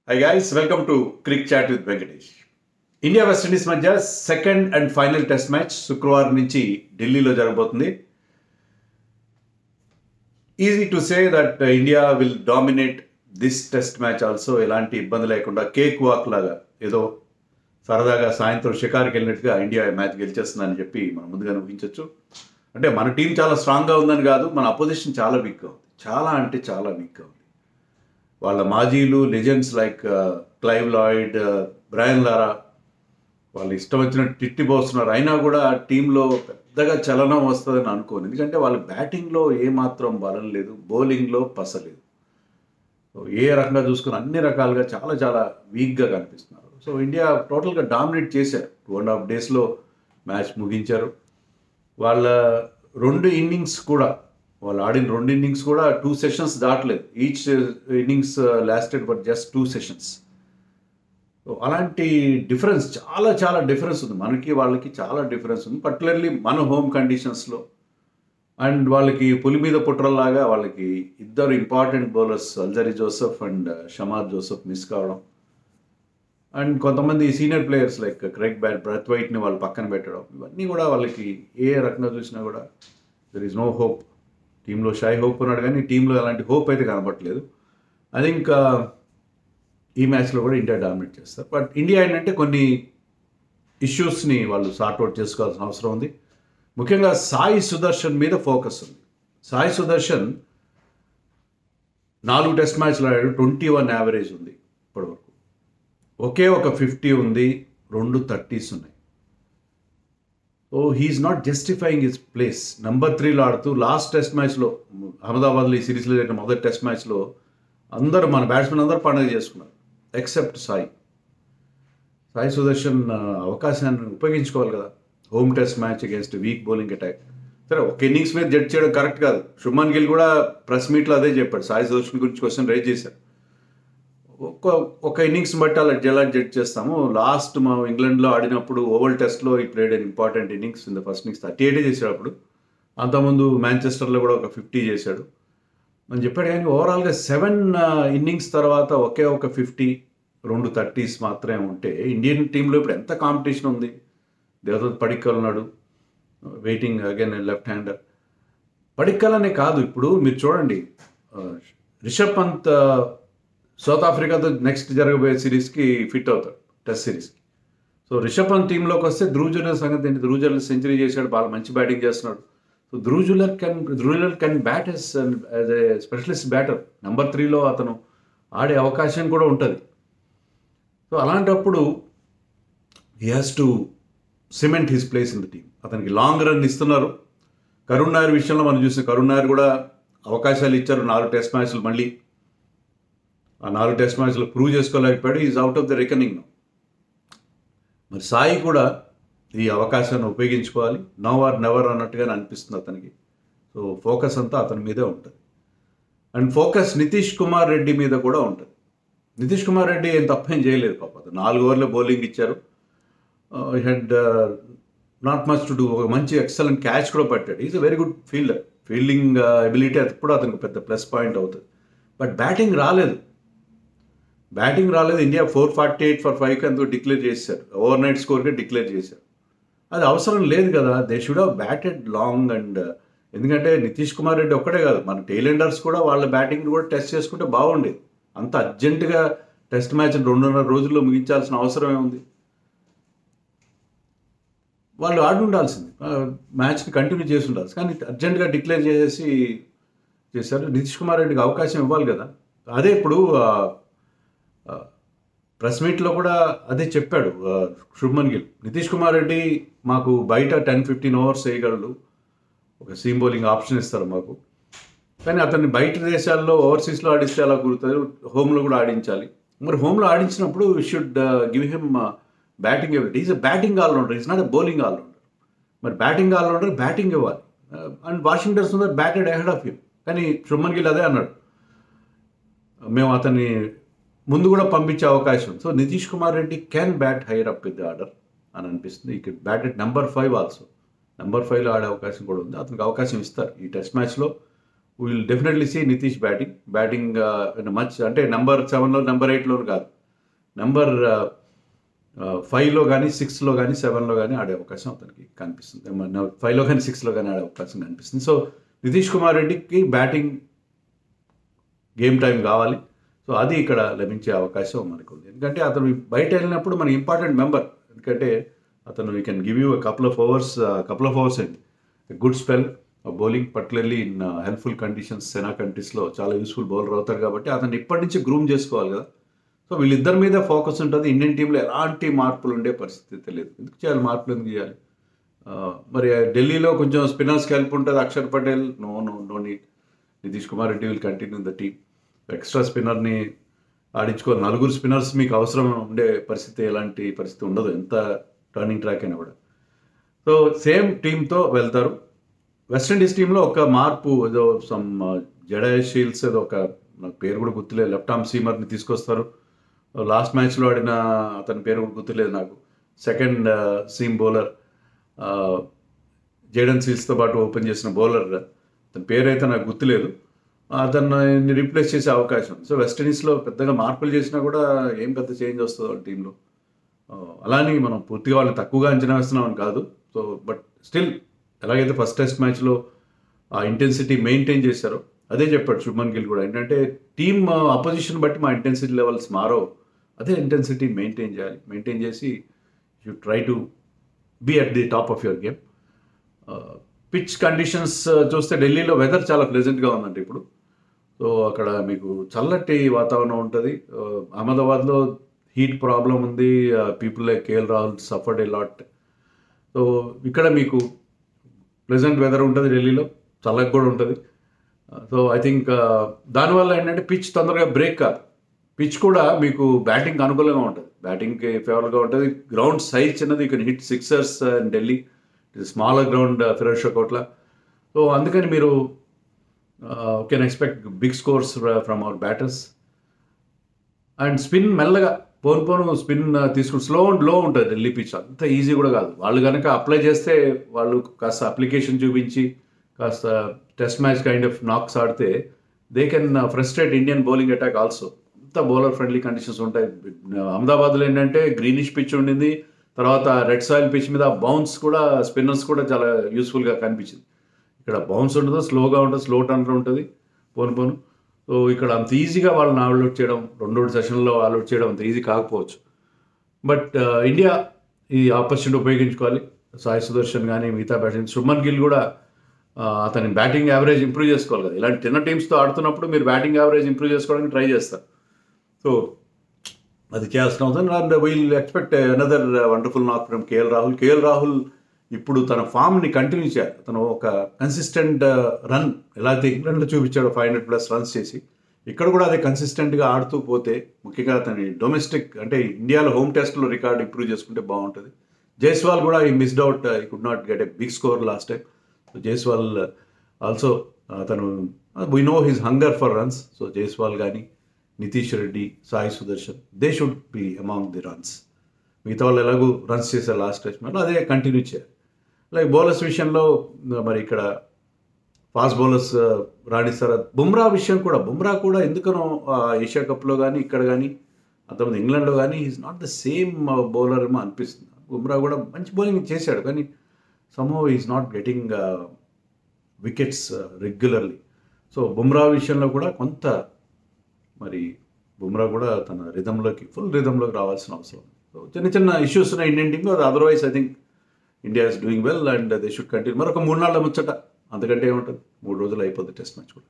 Hi guys, welcome to Cricket Chat with Venkatesh. India West Indies మధ్య second and final test match శుక్రవారం నుంచి ఢిల్లీలో జరగబోతుంది. Easy to say that India will dominate this test match also. ఎలాంటి ఇబ్బంది లేకుండా cake walk లాగా ఏదో సరదాగా సాయంత్రం షికార్కి వెళ్ళినట్టుగా ఇండియా మ్యాచ్ గెలిచేస్తుందని చెప్పి మనం ముందుగానే ఊహించవచ్చు. అంటే మన టీం చాలా స్ట్రాంగ్గా ఉందని కాదు, మన అపోజిషన్ చాలా వీక్గా ఉంది. చాలా అంటే చాలా వీక్గా ఉంది. వాళ్ళ మాజీలు legends like Clive Lloyd, Brian Lara వాళ్ళు ఇష్టం వచ్చినట్టు తిట్టిపోస్తున్నారు. అయినా కూడా టీంలో పెద్దగా చలనం వస్తుందని అనుకోను. ఎందుకంటే వాళ్ళ బ్యాటింగ్లో ఏమాత్రం బలం లేదు, బౌలింగ్లో పసలేదు. సో ఏ రకంగా చూసుకుని అన్ని రకాలుగా చాలా చాలా వీక్గా కనిపిస్తున్నారు. సో ఇండియా టోటల్గా డామినేట్ చేశారు. 2.5 డేస్లో మ్యాచ్ ముగించారు. వాళ్ళ రెండు ఇన్నింగ్స్ కూడా, వాళ్ళు ఆడిన రెండు ఇన్నింగ్స్ కూడా 2 సెషన్స్ దాటలేదు. Each innings lasted for just 2 sessions. అలాంటి డిఫరెన్స్ చాలా చాలా డిఫరెన్స్ ఉంది. మనకి వాళ్ళకి చాలా డిఫరెన్స్ ఉంది, పర్టికులర్లీ మన హోమ్ కండిషన్స్లో. అండ్ వాళ్ళకి పులి మీద పుట్రల్లాగా వాళ్ళకి ఇద్దరు important bowlers Alzarri Joseph and Samad Joseph miss కావడం, అండ్ కొంతమంది సీనియర్ ప్లేయర్స్ లైక్ క్రెగ్ బ్రత్ వైట్ని వాళ్ళు పక్కన పెట్టడం, ఇవన్నీ కూడా వాళ్ళకి ఏ రకంగా చూసినా కూడా దెర్ ఈజ్ నో హోప్. టీంలో షాయ్ హోప్ ఉన్నాడు కానీ టీంలో అలాంటి హోప్ అయితే కనపట్లేదు. ఐ థింక్ ఈ మ్యాచ్లో కూడా ఇండియా డామినేట్ చేస్తారు. బట్ ఇండియా ఏంటంటే కొన్ని ఇష్యూస్ని వాళ్ళు సార్ట్అవుట్ చేసుకోవాల్సిన అవసరం ఉంది. ముఖ్యంగా సాయి సుదర్శన్ మీద ఫోకస్ ఉంది. సాయి సుదర్శన్ 4 టెస్ట్ మ్యాచ్లు ఆడాడు, 21 యావరేజ్ ఉంది ఇప్పటివరకు. ఒకే ఒక 50 ఉంది, 2 30s ఉన్నాయి. So he is not justifying his place. Number 3లో ఆడుతూ లాస్ట్ టెస్ట్ మ్యాచ్లో అహ్మదాబాద్లో ఈ సిరీస్లో జరిగిన మొదటి టెస్ట్ మ్యాచ్లో అందరూ మన బ్యాట్స్మెన్ అందరూ పండుగ చేసుకున్నారు ఎక్సెప్ట్ సాయి సుదర్శన్. అవకాశాన్ని ఉపయోగించుకోవాలి కదా. Home test match against week bowling attack. సరే, ఒక ఇన్నింగ్స్ మీద జడ్జ్ చేయడం కరెక్ట్ కాదు. శుభ్మన్ గిల్ కూడా ప్రెస్ మీట్లో అదే చెప్పాడు. సాయి సుదర్శన్ గురించి క్వశ్చన్ రైజ్ చేశారు. ఒక ఇన్నింగ్స్ బట్టి అలా జడ్జ్ చేస్తాము. లాస్ట్ మా ఇంగ్లాండ్లో ఆడినప్పుడు ఓవల్ టెస్ట్లో ఈ played and important innings in the first innings 38 చేశాడు. అప్పుడు అంతకుముందు మాంచెస్టర్లో కూడా ఒక 50 చేశాడు అని చెప్పాడు. కానీ ఓవరాల్గా 7 ఇన్నింగ్స్ తర్వాత ఒకే ఒక 50, 2 30s మాత్రమే ఉంటే ఇండియన్ టీంలో ఇప్పుడు ఎంత కాంపిటీషన్ ఉంది. దేవదత్ పడిక్కల్ ఉన్నాడు waiting again left hander. Padikkal అనే కాదు, ఇప్పుడు మీరు చూడండి రిషబ్ పంత్ సౌత్ ఆఫ్రికాతో నెక్స్ట్ జరగబోయే సిరీస్కి ఫిట్ అవుతాడు, టెస్ట్ సిరీస్కి. సో రిషబ్ పంత్ టీంలోకి వస్తే ధ్రువ్ జురెల్ సంగతి ఏంటి? ధ్రువ్ జురెల్ సెంచరీ చేశాడు, బాగా మంచి బ్యాటింగ్ చేస్తున్నాడు. So Dhruv Jurel can bat as a specialist batter. Number 3లో అతను ఆడే అవకాశం కూడా ఉంటుంది. సో అలాంటప్పుడు he has to cement his place in the team. అతనికి లాంగ్ రన్ ఇస్తున్నారు. కరుణ్ నాయర్ విషయంలో మనం చూసిన కరుణ్ నాయర్ కూడా అవకాశాలు ఇచ్చారు 4 టెస్ట్ మ్యాచ్లు. మళ్ళీ ఆ 4 టెస్ట్ మ్యాచ్లు ప్రూవ్ చేసుకోలేకపోయాడు. Is out of the reckoning. మరి సాయి కూడా ఈ అవకాశాన్ని ఉపయోగించుకోవాలి. నవ్ ఆర్ నెవర్ అన్నట్టుగానే అనిపిస్తుంది అతనికి. సో ఫోకస్ అంతా అతని మీదే ఉంటుంది. అండ్ ఫోకస్ నితీష్ కుమార్ రెడ్డి మీద కూడా ఉంటుంది. నితీష్ కుమార్ రెడ్డి ఏం తప్పేం చేయలేదు పాప. 4 ఓవర్లో బౌలింగ్ ఇచ్చారు. Head not much to do. ఒక మంచి ఎక్సలెంట్ క్యాచ్ కూడా పట్టాడు. Is a very good fielder. Fielding ability అది కూడా అతనికి పెద్ద ప్లస్ పాయింట్ అవుతుంది. బట్ బ్యాటింగ్ రాలేదు. ఇండియా 448 for 5 అంతా డిక్లేర్ చేశారు. ఓవర్ నైట్ స్కోర్గా డిక్లేర్ చేశారు. అది అవసరం లేదు కదా. They should have batted long. And ఎందుకంటే నితీష్ కుమార్ రెడ్డి ఒక్కడే కాదు, మన టైలెండర్స్ కూడా వాళ్ళ బ్యాటింగ్ కూడా టెస్ట్ చేసుకుంటే బాగుండేది. అంత అర్జెంటుగా టెస్ట్ మ్యాచ్ 2.5 రోజుల్లో ముగించాల్సిన అవసరం ఏముంది? వాళ్ళు ఆడి ఉండాల్సింది, మ్యాచ్ని కంటిన్యూ చేసి ఉండాల్సి. కానీ అర్జెంటుగా డిక్లేర్ చేశారు. నితీష్ కుమార్ రెడ్డికి అవకాశం ఇవ్వాలి కదా. అదే ఇప్పుడు ప్రెస్ మీట్లో కూడా అదే చెప్పాడు శుభ్మన్ గిల్. నితీష్ కుమార్ రెడ్డి మాకు బయట 10-15 ఓవర్స్ వేయగలడు, ఒక సీమ్ బౌలింగ్ ఆప్షన్ ఇస్తారు మాకు. కానీ అతన్ని బయట దేశాల్లో ఓవర్సీస్లో ఆడిస్తే అలా కుదురుతుంది, హోమ్లో కూడా ఆడించాలి. మరి హోమ్లో ఆడించినప్పుడు should give him batting ability. Is a batting allrounder, is not a bowling allrounder. మరి బ్యాటింగ్ ఆల్రౌండర్ బ్యాటింగ్ ఇవ్వాలి. And Washington Sundar batted ahead of him. కానీ శుభ్మన్ గిల్ అదే అన్నాడు, మేము అతన్ని ముందు కూడా పంపించే అవకాశం. So Nitish Kumar Reddy can bat higher up with the order అని అనిపిస్తుంది. He can bat at number 5 also. Number 5లో ఆడే అవకాశం కూడా ఉంది. అతనికి అవకాశం ఇస్తారు ఈ టెస్ట్ మ్యాచ్లో. Will definitely see Nitish batting in much. అంటే నెంబర్ 7లో నెంబర్ 8లో కాదు, నెంబర్ 5లో కానీ 6లో కానీ 7లో కానీ ఆడే అవకాశం అతనికి కనిపిస్తుంది. 5లో కానీ 6లో కానీ ఆడే అవకాశం కనిపిస్తుంది. సో నితీష్ కుమార్ రెడ్డికి బ్యాటింగ్ గేమ్ టైం కావాలి. సో అది ఇక్కడ లభించే అవకాశం మనకు ఉంది. ఎందుకంటే అతను బయట వెళ్ళినప్పుడు మన ఇంపార్టెంట్ మెంబర్. ఎందుకంటే అతను we can give you couple of overs and good spell bowling, particularly in helpful conditions. SENA కంట్రీస్లో చాలా యూస్ఫుల్ బౌలర్ అవుతారు కాబట్టి అతను ఇప్పటి నుంచి గ్రూమ్ చేసుకోవాలి కదా. సో వీళ్ళిద్దరి మీద ఫోకస్ ఉంటుంది. ఇండియన్ టీంలో ఎలాంటి మార్పులు ఉండే పరిస్థితి లేదు. ఎందుకు చేయాలి మార్పులు, ఎందుకు చేయాలి? మరి ఢిల్లీలో కొంచెం స్పిన్నర్స్కి హెల్ప్ ఉంటుంది. Axar Patel no need. Nitish Kumar Reddy will continue the team. Extra స్పిన్నర్ని ఆడించుకోవాలి. 4 స్పిన్నర్స్ మీకు అవసరం ఉండే పరిస్థితి, ఎలాంటి పరిస్థితి ఉండదు ఎంత టర్నింగ్ ట్రాక్ అయినా కూడా. సో సేమ్ టీంతో వెళ్తారు. వెస్టిండీస్ టీంలో ఒక మార్పు, ఏదో సమ్ జడేష్ షీల్స్ ఏదో ఒక, నాకు పేరు కూడా గుర్తులేదు, లెఫ్ట్ ఆర్మ్ సీమర్ని తీసుకొస్తారు. లాస్ట్ మ్యాచ్లో ఆడిన అతని పేరు కూడా గుర్తులేదు నాకు. సెకండ్ సీమ్ బౌలర్ జేడన్ సీల్స్తో పాటు ఓపెన్ చేసిన బౌలర్, అతని పేరు అయితే నాకు గుర్తులేదు. అతన్ని రీప్లేస్ చేసే అవకాశం. సో వెస్టిండీస్లో పెద్దగా మార్పులు చేసినా కూడా ఏం పెద్ద చేంజ్ వస్తుంది వాళ్ళ టీంలో. అలానే మనం పూర్తిగా వాళ్ళని తక్కువగా అంచనా వేస్తున్నామని కాదు. సో బట్ స్టిల్ ఎలాగైతే ఫస్ట్ టెస్ట్ మ్యాచ్లో ఆ ఇంటెన్సిటీ మెయింటైన్ చేశారో అదే చెప్పాడు శుభ్మన్ గిల్ కూడా. ఏంటంటే టీమ్ అపోజిషన్ బట్టి మా ఇంటెన్సిటీ లెవెల్స్ మారో, అదే ఇంటెన్సిటీ మెయింటైన్ చేయాలి. మెయింటైన్ చేసి you try to be at the top of your game. Pitch conditions చూస్తే ఢిల్లీలో వెదర్ చాలా ప్లెజెంట్గా ఉందండి ఇప్పుడు. సో అక్కడ మీకు చల్లటి వాతావరణం ఉంటుంది. అహ్మదాబాద్లో హీట్ ప్రాబ్లం ఉంది. People like KL Rahul suffered a lot. So ఇక్కడ మీకు ప్లెజెంట్ వెదర్ ఉంటుంది ఢిల్లీలో, చల్లగా కూడా ఉంటుంది. సో ఐ థింక్ దానివల్ల ఏంటంటే పిచ్ తొందరగా బ్రేక్ కాదు. పిచ్ కూడా మీకు బ్యాటింగ్కి అనుకూలంగా ఉంటుంది, బ్యాటింగ్కి ఫేవర్గా ఉంటుంది. గ్రౌండ్ సైజ్ చిన్నది, you can hit sixers in Delhi. It is smaller ground Feroz Shah Kotla. So అందుకని మీరు can expect big scores from our batters. And spin మెల్లగా పోను స్పిన్ తీసుకుని స్లో అండ్ లో ఉంటుంది ఢిల్లీ పిచ్. అంత ఈజీ కూడా కాదు. వాళ్ళు కనుక అప్లై చేస్తే, వాళ్ళు కాస్త అప్లికేషన్ చూపించి కాస్త టెస్ట్ మ్యాచ్ కైండ్ ఆఫ్ నాక్స్ ఆడితే they can frustrate Indian bowling attack also. అంత బౌలర్ ఫ్రెండ్లీ కండిషన్స్ ఉంటాయి. అహ్మదాబాద్లో ఏంటంటే గ్రీనిష్ పిచ్ ఉండింది, తర్వాత రెడ్ సాయిల్ పిచ్ మీద బౌన్స్ కూడా, స్పిన్నర్స్ కూడా చాలా యూస్ఫుల్గా కనిపించింది. ఇక్కడ బౌన్స్ ఉండదు, స్లోగా ఉంటుంది, స్లో టర్నర్ ఉంటుంది పోను. సో ఇక్కడ అంత ఈజీగా వాళ్ళని అవుట్ చేయడం, 2 సెషన్లో అవుట్ చేయడం అంత ఈజీ కాకపోవచ్చు. బట్ ఇండియా ఈ ఆపర్చునిటీ ఉపయోగించుకోవాలి. సాయి సుదర్శన్ కానీ మిగతా బ్యాటింగ్, శుభ్మన్ గిల్ కూడా అతని బ్యాటింగ్ యావరేజ్ ఇంప్రూవ్ చేసుకోవాలి కదా. ఇలాంటి చిన్న టీమ్స్తో ఆడుతున్నప్పుడు మీరు బ్యాటింగ్ యావరేజ్ ఇంప్రూవ్ చేసుకోవడానికి ట్రై చేస్తారు. సో అది చేయాల్సిన అవసరం. And we'll expect another wonderful knock from KL Rahul. KL Rahul ఇప్పుడు తన ఫామ్ని కంటిన్యూ చేయాలి. తను ఒక కన్సిస్టెంట్ రన్ ఎలా అయితే ఇంగ్లాండ్లో చూపించాడో 500+ రన్స్ చేసి, ఇక్కడ కూడా అదే కన్సిస్టెంట్గా ఆడుతూ పోతే, ముఖ్యంగా అతని డొమెస్టిక్ అంటే ఇండియాలో హోమ్ టెస్ట్లో రికార్డ్ ఇంప్రూవ్ చేసుకుంటే బాగుంటుంది. జైస్వాల్ కూడా he missed out, he could not get a big score last time. So Jaiswal also తను we know his hunger for runs. So Jaiswal కానీ, Nitish Reddy, Sai Sudarshan, they should be among the runs. మిగతా వాళ్ళు ఎలాగూ రన్స్ చేశారు లాస్ట్ టెస్ట్ మ్యాచ్లో, అదే కంటిన్యూ చేయాలి. Like bowlers విషయంలో మరి ఇక్కడ ఫాస్ట్ బౌలర్స్ రాణిస్తారు. బుమ్రా కూడా ఎందుకనో ఏషియా కప్లో కానీ ఇక్కడ కానీ అంతమంది ఇంగ్లాండ్లో కానీ is not the same bowler ఏమో అనిపిస్తుంది. బుమ్రా కూడా మంచి బౌలింగ్ చేశాడు, కానీ somehow is not getting wickets regularly. So Bumrah విషయంలో కూడా కొంత మరి బుమ్రా కూడా తన ఫుల్ రిథంలోకి రావాల్సిన అవసరం. సో చిన్న ఇష్యూస్ ఉన్నాయి ఇండియన్ టీంలో. Otherwise I think India is doing well and they should continue. మరొక 3 నాళ్ళ ముచ్చట, అంతకంటే ఏముంటుంది, 3 రోజులు అయిపోద్ది టెస్ట్ మ్యాచ్ కూడా.